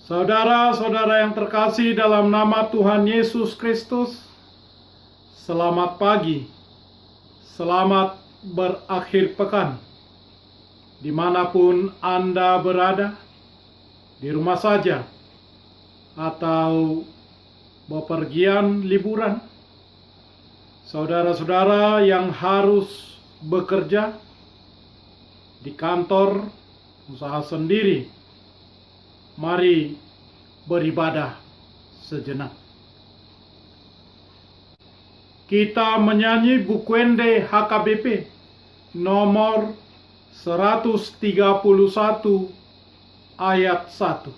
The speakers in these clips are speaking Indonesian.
Saudara-saudara yang terkasih dalam nama Tuhan Yesus Kristus, selamat pagi, selamat berakhir pekan. Dimanapun Anda berada, di rumah saja, atau bepergian liburan, saudara-saudara yang harus bekerja di kantor, usaha sendiri, mari beribadah sejenak. Kita menyanyi Bukwende HKBP nomor 131 ayat 1.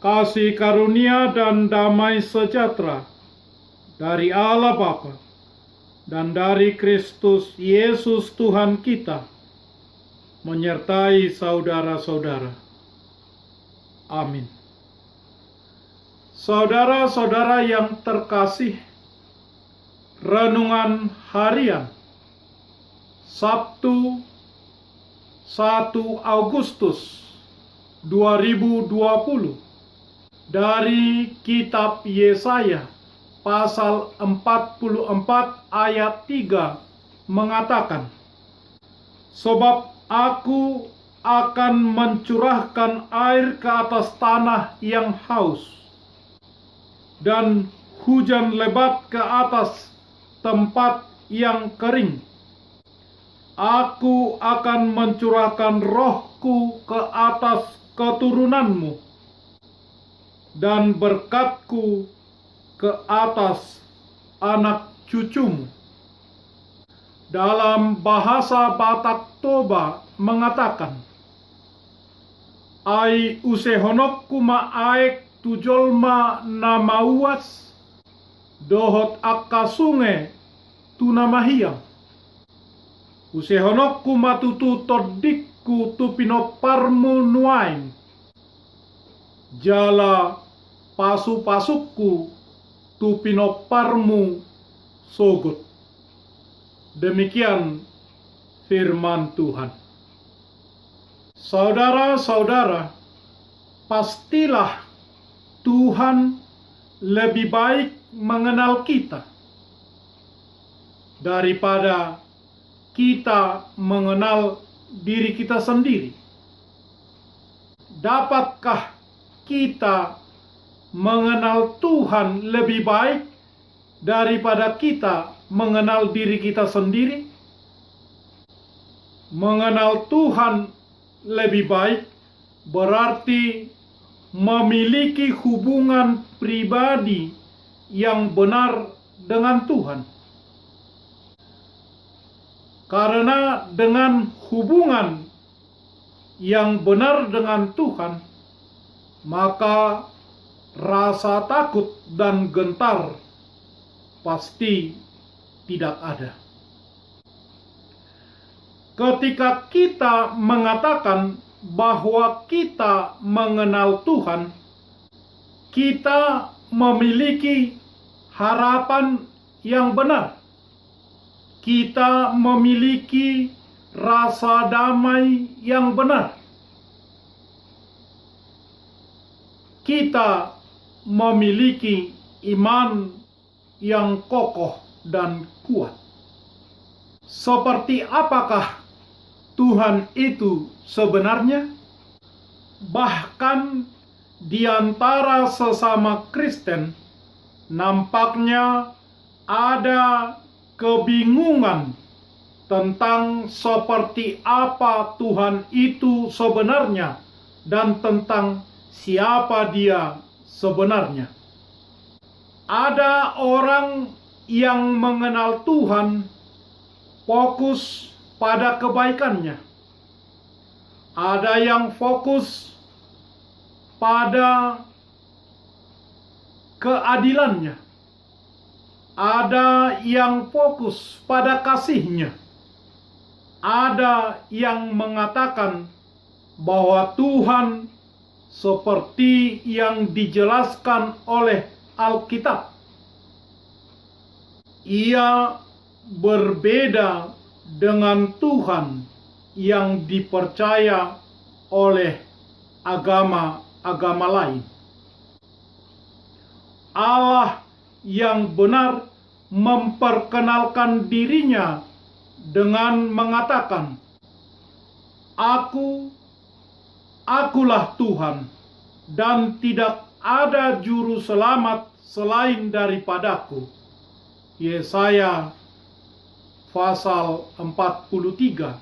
Kasih karunia dan damai sejahtera dari Allah Bapa dan dari Kristus Yesus Tuhan kita menyertai saudara-saudara. Amin. Saudara-saudara yang terkasih, renungan harian Sabtu 1 Agustus 2020 dari kitab Yesaya pasal 44 ayat 3 mengatakan, "Sebab aku akan mencurahkan air ke atas tanah yang haus, dan hujan lebat ke atas tempat yang kering. Aku akan mencurahkan rohku ke atas keturunanmu, dan berkatku ke atas anak cucumu." Dalam bahasa Batak Toba mengatakan, "Ai usehonok kuma aek tujolma nama uas, dohot akka sungai tunamahiyang. Usehonok kuma tutu todikku tupino parmu nuain, jala pasu-pasukku tupino parmu sogot." Demikian firman Tuhan. Saudara-saudara, pastilah Tuhan lebih baik mengenal kita daripada kita mengenal diri kita sendiri. Dapatkah kita mengenal Tuhan lebih baik daripada kita mengenal diri kita sendiri? Mengenal Tuhan lebih baik berarti memiliki hubungan pribadi yang benar dengan Tuhan. Karena dengan hubungan yang benar dengan Tuhan, maka rasa takut dan gentar pasti tidak ada. Ketika kita mengatakan bahwa kita mengenal Tuhan, kita memiliki harapan yang benar. Kita memiliki rasa damai yang benar. Kita memiliki iman yang kokoh dan kuat. Seperti apakah Tuhan itu sebenarnya? Bahkan di antara sesama Kristen, nampaknya ada kebingungan tentang seperti apa Tuhan itu sebenarnya dan tentang siapa Dia sebenarnya. Ada orang yang mengenal Tuhan fokus pada kebaikannya. Ada yang fokus pada keadilannya. Ada yang fokus pada kasihnya. Ada yang mengatakan bahwa Tuhan seperti yang dijelaskan oleh Alkitab. Ia berbeda dengan Tuhan yang dipercaya oleh agama-agama lain. Allah yang benar memperkenalkan dirinya dengan mengatakan, Akulah Tuhan, dan tidak ada juru selamat selain daripadaku. Yesaya pasal 43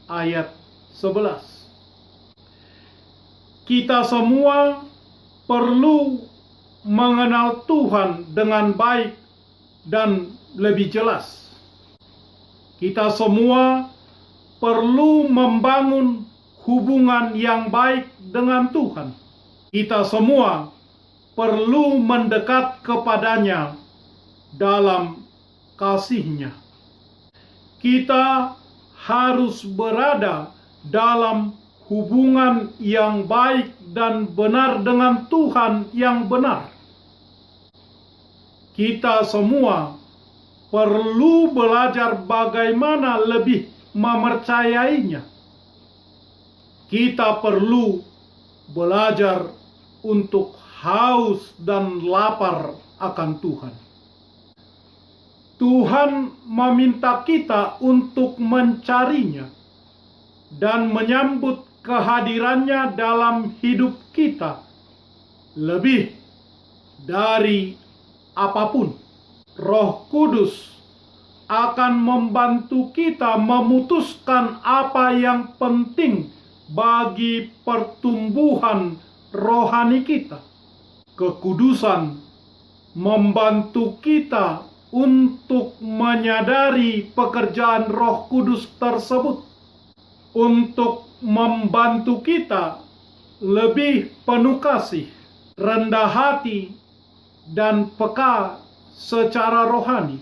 ayat 11. Kita semua perlu mengenal Tuhan dengan baik dan lebih jelas. Kita semua perlu membangun hubungan yang baik dengan Tuhan. Kita semua perlu mendekat kepadanya dalam kasih-Nya. Kita harus berada dalam hubungan yang baik dan benar dengan Tuhan yang benar. Kita semua perlu belajar bagaimana lebih mempercayainya. Kita perlu belajar untuk haus dan lapar akan Tuhan. Tuhan meminta kita untuk mencarinya dan menyambut kehadirannya dalam hidup kita lebih dari apapun. Roh Kudus akan membantu kita memutuskan apa yang penting bagi pertumbuhan rohani kita. Kekudusan membantu kita untuk menyadari pekerjaan Roh Kudus tersebut, untuk membantu kita lebih penuh kasih, rendah hati, dan peka secara rohani.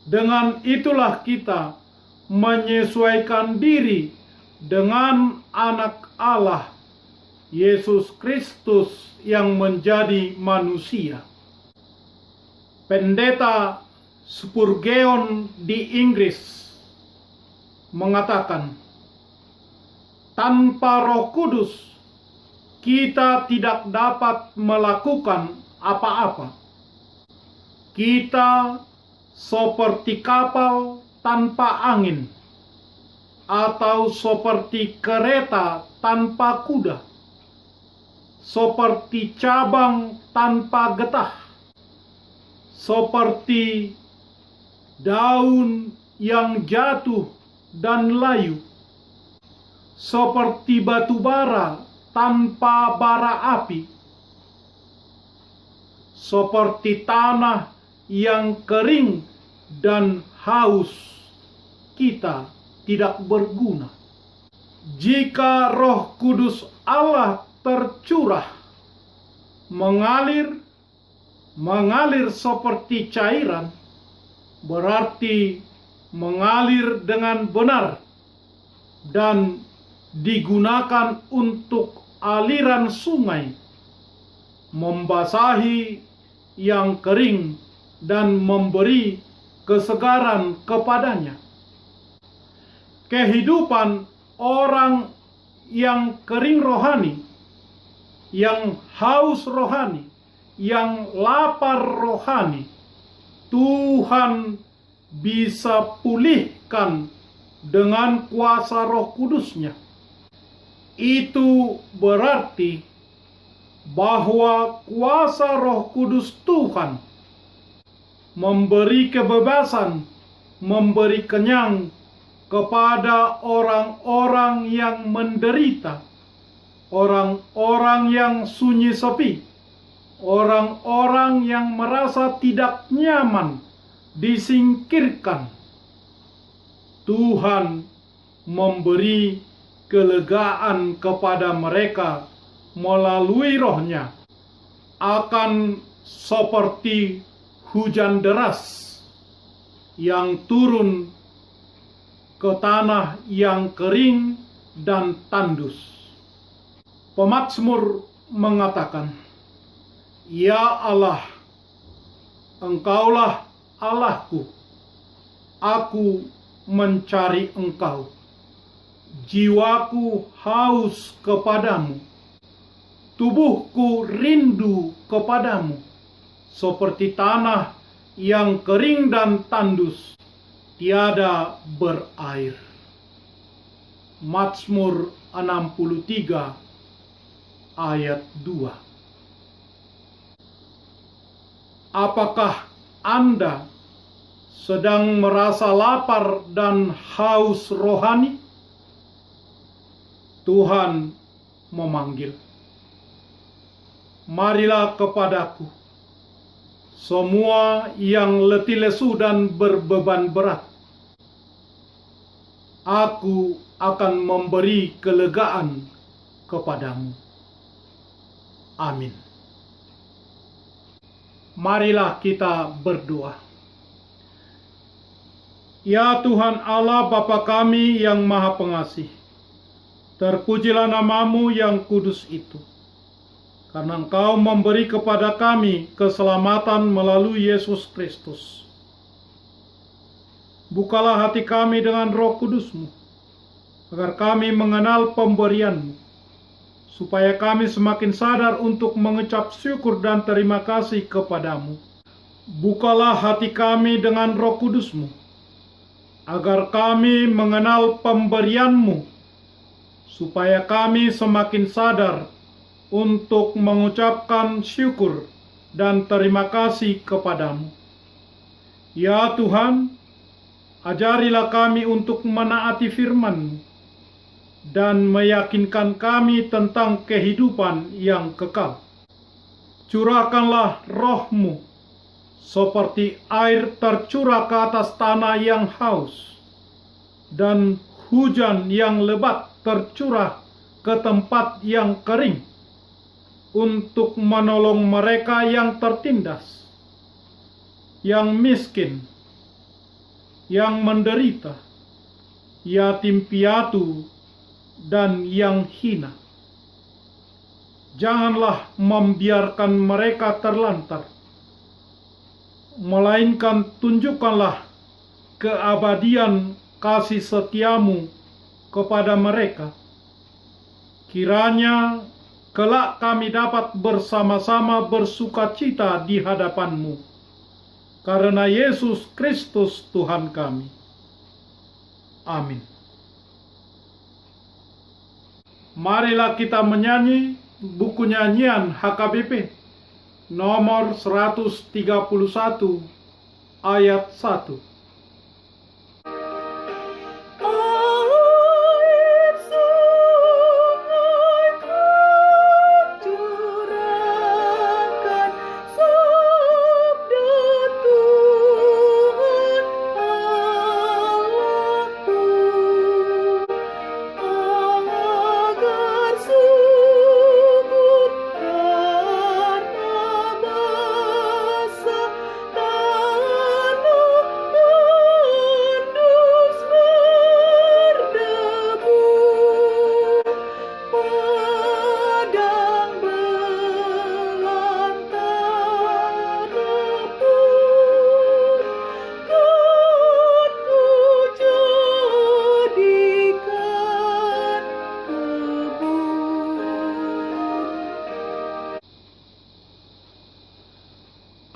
Dengan itulah kita menyesuaikan diri dengan Anak Allah, Yesus Kristus yang menjadi manusia. Pendeta Spurgeon di Inggris mengatakan, tanpa Roh Kudus kita tidak dapat melakukan apa-apa. Kita seperti kapal tanpa angin, atau seperti kereta tanpa kuda, seperti cabang tanpa getah, seperti daun yang jatuh dan layu, seperti batu bara tanpa bara api, seperti tanah yang kering dan haus. Kita tidak berguna. Jika Roh Kudus Allah tercurah, mengalir seperti cairan, berarti mengalir dengan benar dan digunakan untuk aliran sungai, membasahi yang kering dan memberi kesegaran kepadanya. Kehidupan orang yang kering rohani, yang haus rohani, yang lapar rohani, Tuhan bisa pulihkan dengan kuasa Roh Kudus-Nya. Itu berarti bahwa kuasa Roh Kudus Tuhan memberi kebebasan, memberi kenyang kepada orang-orang yang menderita, orang-orang yang sunyi sepi, orang-orang yang merasa tidak nyaman, disingkirkan. Tuhan memberi kelegaan kepada mereka melalui Roh-Nya, akan seperti hujan deras yang turun ke tanah yang kering dan tandus. Pemazmur mengatakan, "Ya Allah, Engkaulah Allahku, aku mencari Engkau. Jiwaku haus kepadamu, tubuhku rindu kepadamu, seperti tanah yang kering dan tandus, tiada berair." Mazmur 63 ayat 2. Apakah Anda sedang merasa lapar dan haus rohani? Tuhan memanggil, "Marilah kepadaku, semua yang letih lesu dan berbeban berat. Aku akan memberi kelegaan kepadamu." Amin. Marilah kita berdoa. Ya Tuhan Allah Bapa kami yang Maha Pengasih, terpujilah nama-Mu yang kudus itu, karena Engkau memberi kepada kami keselamatan melalui Yesus Kristus. Bukalah hati kami dengan Roh Kudus-Mu, agar kami mengenal pemberian-Mu, supaya kami semakin sadar untuk mengucap syukur dan terima kasih kepadamu. Bukalah hati kami dengan Roh Kudus-Mu, agar kami mengenal pemberian-Mu, supaya kami semakin sadar untuk mengucapkan syukur dan terima kasih kepadamu. Ya Tuhan, ajarilah kami untuk menaati firman-Mu, dan meyakinkan kami tentang kehidupan yang kekal. Curahkanlah Roh-Mu seperti air tercurah ke atas tanah yang haus, dan hujan yang lebat tercurah ke tempat yang kering, untuk menolong mereka yang tertindas, yang miskin, yang menderita, yatim piatu, dan yang hina. Janganlah membiarkan mereka terlantar, melainkan tunjukkanlah keabadian kasih setia-Mu kepada mereka. Kiranya kelak kami dapat bersama-sama bersukacita di hadapan-Mu, karena Yesus Kristus Tuhan kami. Amin. Marilah kita menyanyi buku nyanyian HKBP nomor 131 ayat 1.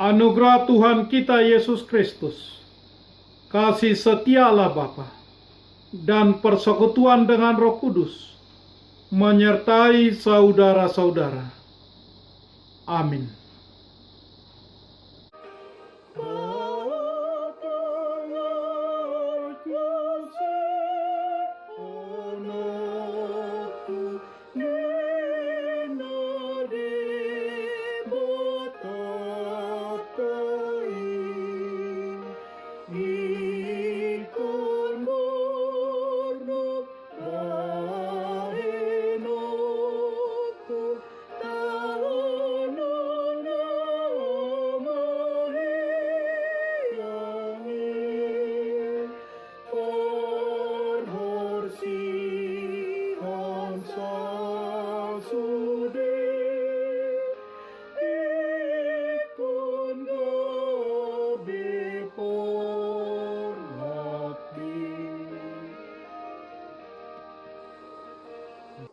Anugerah Tuhan kita Yesus Kristus, kasih setia Allah Bapa, dan persekutuan dengan Roh Kudus menyertai saudara-saudara. Amin.